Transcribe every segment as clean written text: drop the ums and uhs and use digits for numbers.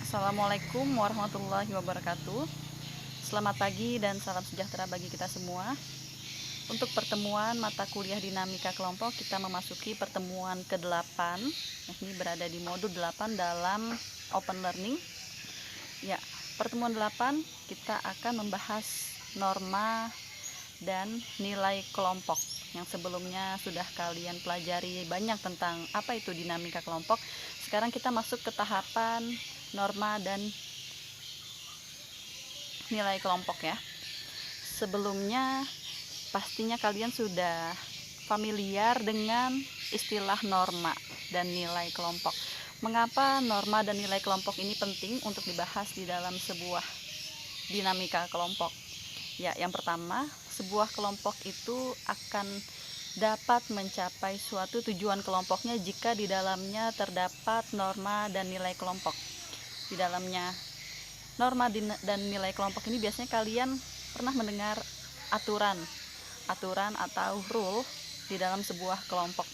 Assalamualaikum warahmatullahi wabarakatuh. Selamat pagi dan salam sejahtera bagi kita semua. Untuk pertemuan mata kuliah dinamika kelompok, kita memasuki pertemuan ke-8. Ini berada di modul 8 dalam Open Learning. Ya, pertemuan 8 kita akan membahas norma dan nilai kelompok. Yang sebelumnya sudah kalian pelajari banyak tentang apa itu dinamika kelompok. Sekarang kita masuk ke tahapan norma dan nilai kelompok ya. Sebelumnya pastinya kalian sudah familiar dengan istilah norma dan nilai kelompok. Mengapa norma dan nilai kelompok ini penting untuk dibahas di dalam sebuah dinamika kelompok? Ya, yang pertama, sebuah kelompok itu akan dapat mencapai suatu tujuan kelompoknya jika di dalamnya terdapat norma dan nilai kelompok. Di dalamnya norma dan nilai kelompok ini biasanya kalian pernah mendengar aturan atau rule di dalam sebuah kelompok.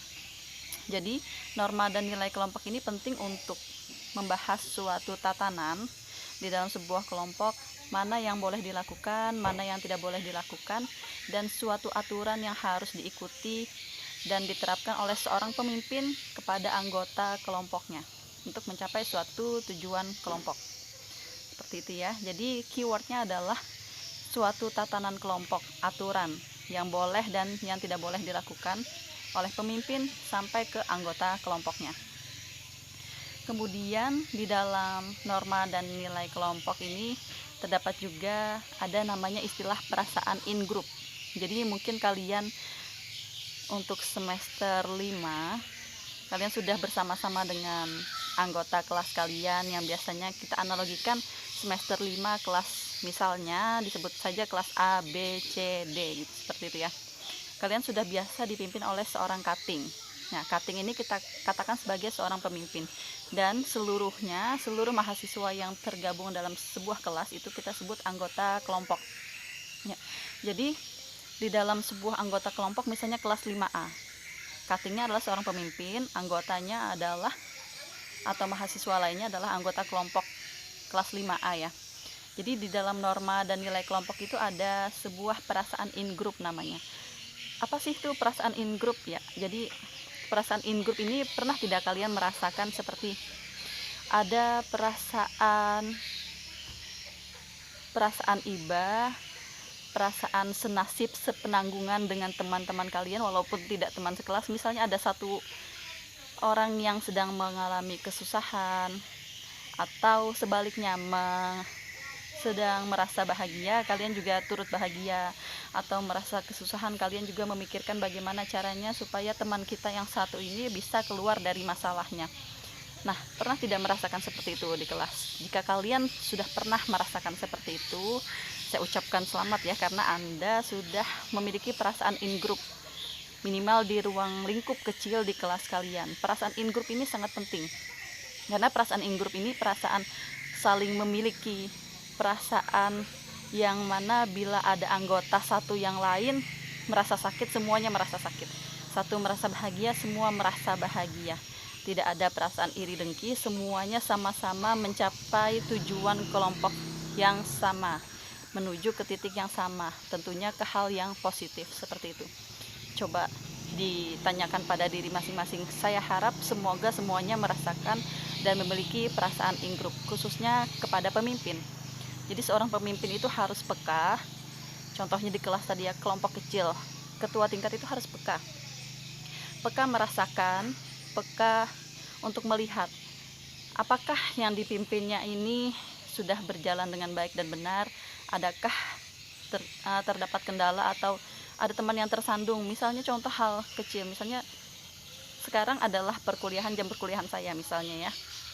Jadi norma dan nilai kelompok ini penting untuk membahas suatu tatanan di dalam sebuah kelompok, mana yang boleh dilakukan, mana yang tidak boleh dilakukan, dan suatu aturan yang harus diikuti dan diterapkan oleh seorang pemimpin kepada anggota kelompoknya untuk mencapai suatu tujuan kelompok. Seperti itu ya. Jadi keywordnya adalah suatu tatanan kelompok, aturan yang boleh dan yang tidak boleh dilakukan oleh pemimpin sampai ke anggota kelompoknya. Kemudian di dalam norma dan nilai kelompok ini terdapat juga ada namanya istilah perasaan in group. Jadi mungkin kalian untuk semester 5 kalian sudah bersama-sama dengan anggota kelas kalian yang biasanya kita analogikan semester 5 kelas, misalnya disebut saja kelas A, B, C, D gitu, seperti itu ya. Kalian sudah biasa dipimpin oleh seorang cutting. Nah, cutting ini kita katakan sebagai seorang pemimpin, dan seluruh mahasiswa yang tergabung dalam sebuah kelas itu kita sebut anggota kelompok ya. Jadi di dalam sebuah anggota kelompok, misalnya kelas 5A, cuttingnya adalah seorang pemimpin, anggotanya adalah atau mahasiswa lainnya adalah anggota kelompok kelas 5A ya. Jadi di dalam norma dan nilai kelompok itu ada sebuah perasaan in group namanya. Apa sih itu perasaan in group ya? Jadi perasaan in group ini pernah tidak kalian merasakan seperti ada perasaan iba, perasaan senasib, sepenanggungan dengan teman-teman kalian walaupun tidak teman sekelas. Misalnya ada satu orang yang sedang mengalami kesusahan, atau sebaliknya sedang merasa bahagia, kalian juga turut bahagia, atau merasa kesusahan, kalian juga memikirkan bagaimana caranya supaya teman kita yang satu ini bisa keluar dari masalahnya. Nah, pernah tidak merasakan seperti itu di kelas? Jika kalian sudah pernah merasakan seperti itu, saya ucapkan selamat ya, karena Anda sudah memiliki perasaan in group, minimal di ruang lingkup kecil di kelas kalian. Perasaan in group ini sangat penting, karena perasaan in group ini perasaan saling memiliki, perasaan yang mana bila ada anggota satu yang lain merasa sakit, semuanya merasa sakit. Satu merasa bahagia, semua merasa bahagia. Tidak ada perasaan iri dengki, semuanya sama-sama mencapai tujuan kelompok yang sama, menuju ke titik yang sama, tentunya ke hal yang positif. Seperti itu. Coba ditanyakan pada diri masing-masing. Saya harap semoga semuanya merasakan dan memiliki perasaan in group, khususnya kepada pemimpin. Jadi seorang pemimpin itu harus peka. Contohnya di kelas tadi ya, kelompok kecil, ketua tingkat itu harus peka merasakan, peka untuk melihat apakah yang dipimpinnya ini sudah berjalan dengan baik dan benar, adakah terdapat kendala atau ada teman yang tersandung. Misalnya contoh hal kecil, misalnya sekarang adalah jam perkuliahan saya misalnya ya,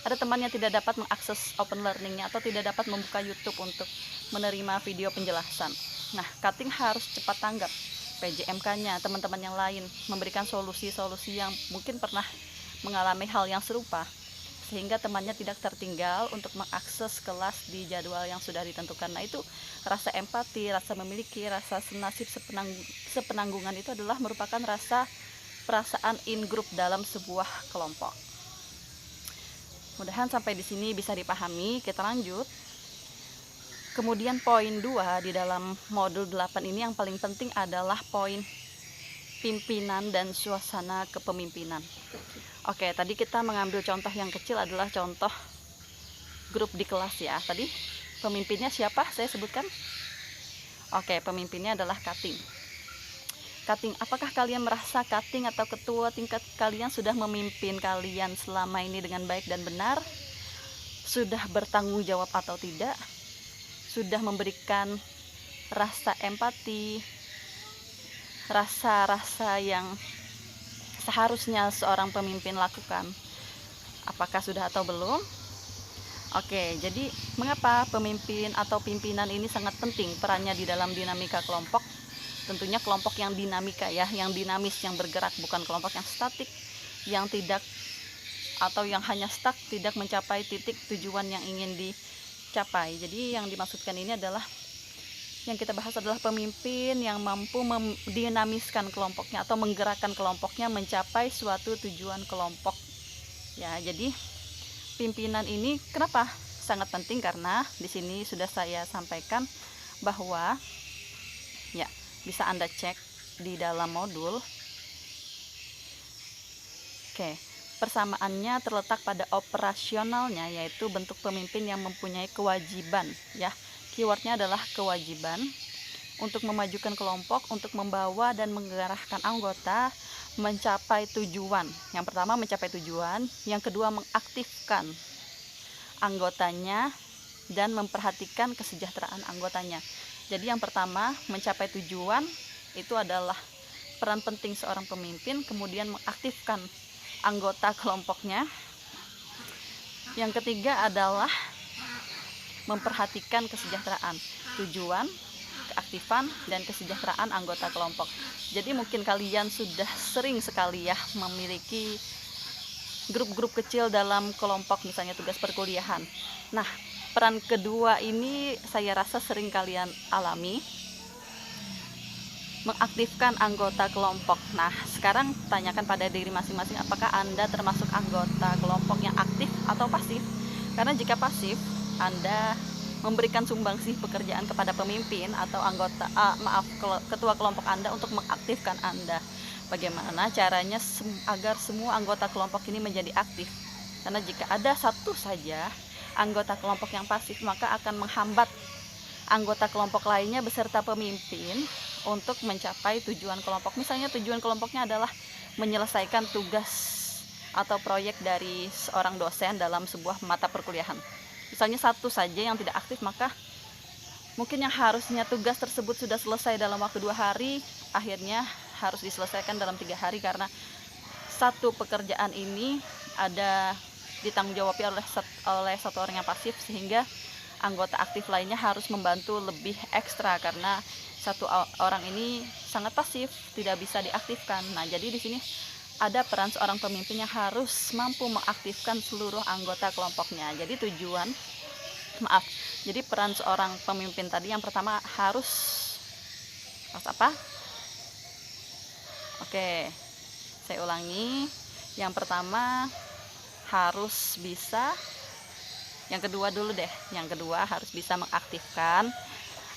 ada teman yang tidak dapat mengakses open learningnya atau tidak dapat membuka YouTube untuk menerima video penjelasan. Nah, cutting harus cepat tanggap, PJMK-nya, teman-teman yang lain memberikan solusi-solusi yang mungkin pernah mengalami hal yang serupa, sehingga temannya tidak tertinggal untuk mengakses kelas di jadwal yang sudah ditentukan. Nah, itu rasa empati, rasa memiliki, rasa senasib, sepenanggungan itu adalah merupakan perasaan in group dalam sebuah kelompok. Mudahan sampai di sini bisa dipahami. Kita lanjut. Kemudian poin 2 di dalam modul 8 ini yang paling penting adalah poin pimpinan dan suasana kepemimpinan. Oke, tadi kita mengambil contoh yang kecil adalah contoh grup di kelas ya. Tadi pemimpinnya siapa? Saya sebutkan. Oke, pemimpinnya adalah Kating. Kating, apakah kalian merasa Kating atau ketua tingkat kalian sudah memimpin kalian selama ini dengan baik dan benar? Sudah bertanggung jawab atau tidak? Sudah memberikan rasa empati, rasa-rasa yang seharusnya seorang pemimpin lakukan? Apakah sudah atau belum? Oke, jadi mengapa pemimpin atau pimpinan ini sangat penting perannya di dalam dinamika kelompok? Tentunya kelompok yang dinamika ya, yang dinamis, yang bergerak, bukan kelompok yang statik, yang tidak atau yang hanya stuck, tidak mencapai titik tujuan yang ingin dicapai. Jadi yang dimaksudkan ini adalah, yang kita bahas adalah pemimpin yang mampu mendinamiskan kelompoknya atau menggerakkan kelompoknya mencapai suatu tujuan kelompok. Ya, jadi pimpinan ini kenapa sangat penting? Karena di sini sudah saya sampaikan bahwa ya, bisa Anda cek di dalam modul. Oke, persamaannya terletak pada operasionalnya, yaitu bentuk pemimpin yang mempunyai kewajiban ya. Keywordnya adalah kewajiban untuk memajukan kelompok, untuk membawa dan mengarahkan anggota mencapai tujuan. Yang pertama mencapai tujuan, yang kedua mengaktifkan anggotanya dan memperhatikan kesejahteraan anggotanya. Jadi yang pertama mencapai tujuan itu adalah peran penting seorang pemimpin, kemudian mengaktifkan anggota kelompoknya. Yang ketiga adalah memperhatikan kesejahteraan, tujuan, keaktifan, dan kesejahteraan anggota kelompok. Jadi mungkin kalian sudah sering sekali ya memiliki grup-grup kecil dalam kelompok, misalnya tugas perkuliahan. Nah, peran kedua ini saya rasa sering kalian alami, mengaktifkan anggota kelompok. Nah, sekarang tanyakan pada diri masing-masing, apakah Anda termasuk anggota kelompok yang aktif atau pasif? Karena jika pasif, Anda memberikan sumbangsih pekerjaan kepada pemimpin atau ketua kelompok Anda untuk mengaktifkan Anda. Bagaimana caranya agar semua anggota kelompok ini menjadi aktif? Karena jika ada satu saja anggota kelompok yang pasif, maka akan menghambat anggota kelompok lainnya beserta pemimpin untuk mencapai tujuan kelompok. Misalnya tujuan kelompoknya adalah menyelesaikan tugas atau proyek dari seorang dosen dalam sebuah mata perkuliahan. Misalnya satu saja yang tidak aktif, maka mungkin yang harusnya tugas tersebut sudah selesai dalam waktu 2 hari, akhirnya harus diselesaikan dalam 3 hari karena satu pekerjaan ini ada ditanggung jawabi oleh satu orang yang pasif, sehingga anggota aktif lainnya harus membantu lebih ekstra karena satu orang ini sangat pasif, tidak bisa diaktifkan. Nah, jadi di sini ada peran seorang pemimpin yang harus mampu mengaktifkan seluruh anggota kelompoknya. Jadi jadi peran seorang pemimpin tadi yang pertama harus apa? Oke, saya ulangi. Yang pertama harus bisa, yang kedua dulu deh. Yang kedua harus bisa mengaktifkan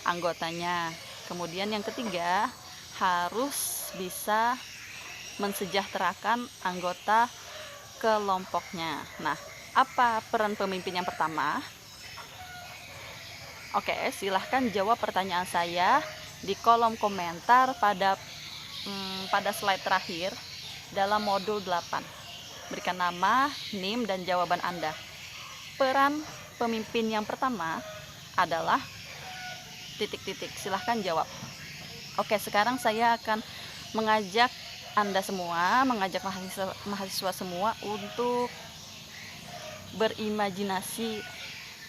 anggotanya. Kemudian yang ketiga harus bisa mensejahterakan anggota kelompoknya. Nah, apa peran pemimpin yang pertama? Oke, silahkan jawab pertanyaan saya di kolom komentar pada slide terakhir dalam modul 8. Berikan nama, NIM, dan jawaban Anda. Peran pemimpin yang pertama adalah titik-titik. Silahkan jawab. Oke, sekarang saya akan mengajak Anda semua, mengajak mahasiswa semua untuk berimajinasi,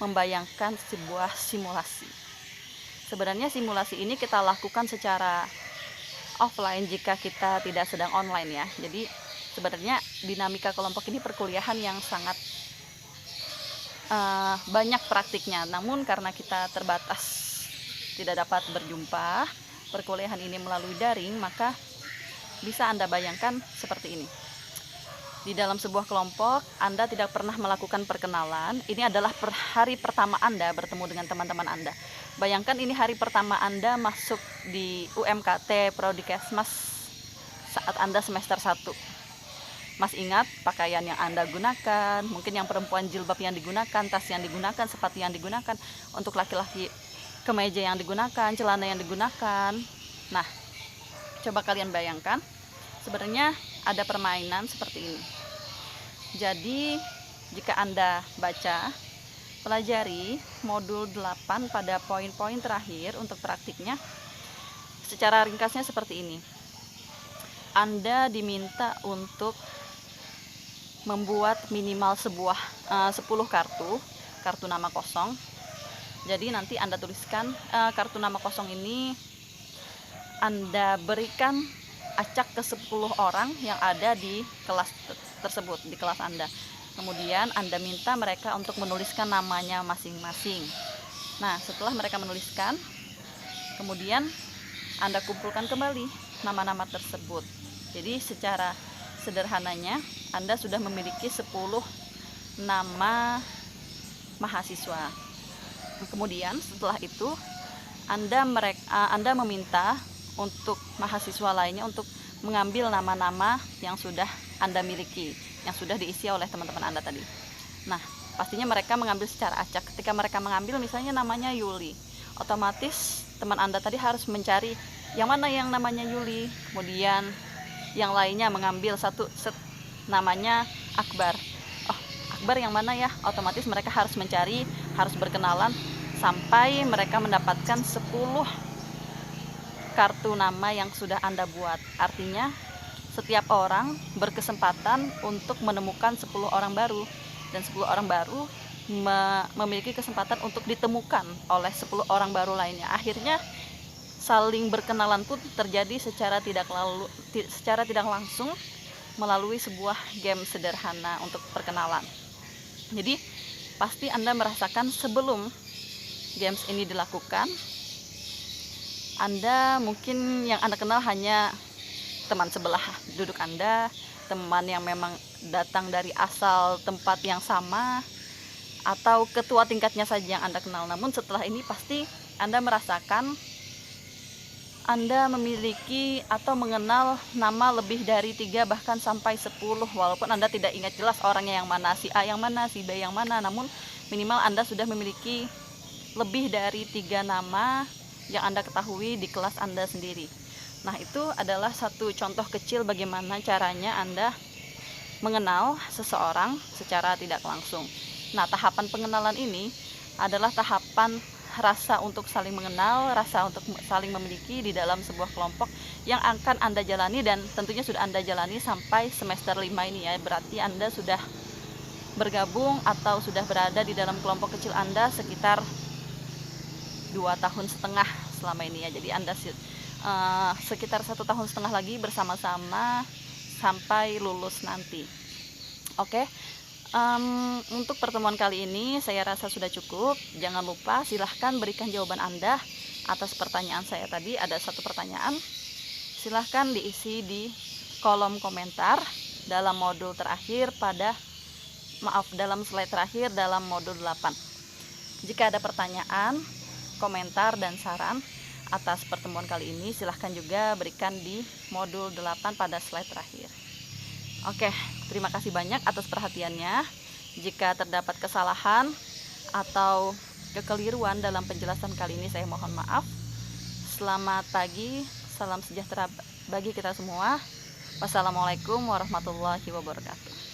membayangkan sebuah simulasi. Sebenarnya simulasi ini kita lakukan secara offline jika kita tidak sedang online ya. Jadi sebenarnya dinamika kelompok ini perkuliahan yang sangat banyak praktiknya. Namun karena kita terbatas, tidak dapat berjumpa, perkuliahan ini melalui daring, maka bisa Anda bayangkan seperti ini. Di dalam sebuah kelompok, Anda tidak pernah melakukan perkenalan. Ini adalah hari pertama Anda bertemu dengan teman-teman Anda. Bayangkan ini hari pertama Anda masuk di UMKT Prodi Kesmas saat Anda semester 1. Mas ingat pakaian yang Anda gunakan, mungkin yang perempuan jilbab yang digunakan, tas yang digunakan, sepatu yang digunakan, untuk laki-laki kemeja yang digunakan, celana yang digunakan. Nah, coba kalian bayangkan, sebenarnya ada permainan seperti ini. Jadi jika Anda baca, pelajari modul 8 pada poin-poin terakhir untuk praktiknya. Secara ringkasnya seperti ini. Anda diminta untuk membuat minimal 10 kartu nama kosong. Jadi nanti Anda tuliskan kartu nama kosong ini Anda berikan acak ke 10 orang yang ada di kelas tersebut, di kelas Anda. Kemudian Anda minta mereka untuk menuliskan namanya masing-masing. Nah, setelah mereka menuliskan, kemudian Anda kumpulkan kembali nama-nama tersebut. Jadi secara sederhananya Anda sudah memiliki 10 nama mahasiswa. Kemudian setelah itu Anda meminta untuk mahasiswa lainnya untuk mengambil nama-nama yang sudah Anda miliki, yang sudah diisi oleh teman-teman Anda tadi. Nah, pastinya mereka mengambil secara acak. Ketika mereka mengambil misalnya namanya Yuli, otomatis teman Anda tadi harus mencari yang mana yang namanya Yuli. Kemudian yang lainnya mengambil satu set namanya Akbar. Oh, Akbar yang mana ya? Otomatis mereka harus mencari, harus berkenalan sampai mereka mendapatkan 10 kartu nama yang sudah Anda buat. Artinya setiap orang berkesempatan untuk menemukan 10 orang baru, dan 10 orang baru memiliki kesempatan untuk ditemukan oleh 10 orang baru lainnya. Akhirnya saling berkenalan pun terjadi secara tidak langsung melalui sebuah game sederhana untuk perkenalan. Jadi pasti Anda merasakan sebelum games ini dilakukan, Anda mungkin yang Anda kenal hanya teman sebelah duduk Anda, teman yang memang datang dari asal tempat yang sama, atau ketua tingkatnya saja yang Anda kenal. Namun setelah ini pasti Anda merasakan Anda memiliki atau mengenal nama lebih dari 3 bahkan sampai 10, walaupun Anda tidak ingat jelas orangnya yang mana, si A yang mana, si B yang mana, namun minimal Anda sudah memiliki lebih dari 3 nama yang Anda ketahui di kelas Anda sendiri. Nah, itu adalah satu contoh kecil bagaimana caranya Anda mengenal seseorang secara tidak langsung. Nah, tahapan pengenalan ini adalah tahapan rasa untuk saling mengenal, rasa untuk saling memiliki di dalam sebuah kelompok yang akan Anda jalani, dan tentunya sudah Anda jalani sampai semester 5 ini ya. Berarti Anda sudah bergabung atau sudah berada di dalam kelompok kecil Anda sekitar 2,5 tahun selama ini ya. Jadi Anda sekitar 1,5 tahun lagi bersama-sama sampai lulus nanti. Oke. Untuk pertemuan kali ini saya rasa sudah cukup. Jangan lupa silahkan berikan jawaban Anda atas pertanyaan saya tadi. Ada satu pertanyaan, silahkan diisi di kolom komentar dalam modul terakhir dalam slide terakhir dalam modul 8. Jika ada pertanyaan, komentar, dan saran atas pertemuan kali ini, silahkan juga berikan di modul 8 pada slide terakhir. Oke, terima kasih banyak atas perhatiannya. Jika terdapat kesalahan atau kekeliruan dalam penjelasan kali ini, saya mohon maaf. Selamat pagi, salam sejahtera bagi kita semua. Wassalamualaikum warahmatullahi wabarakatuh.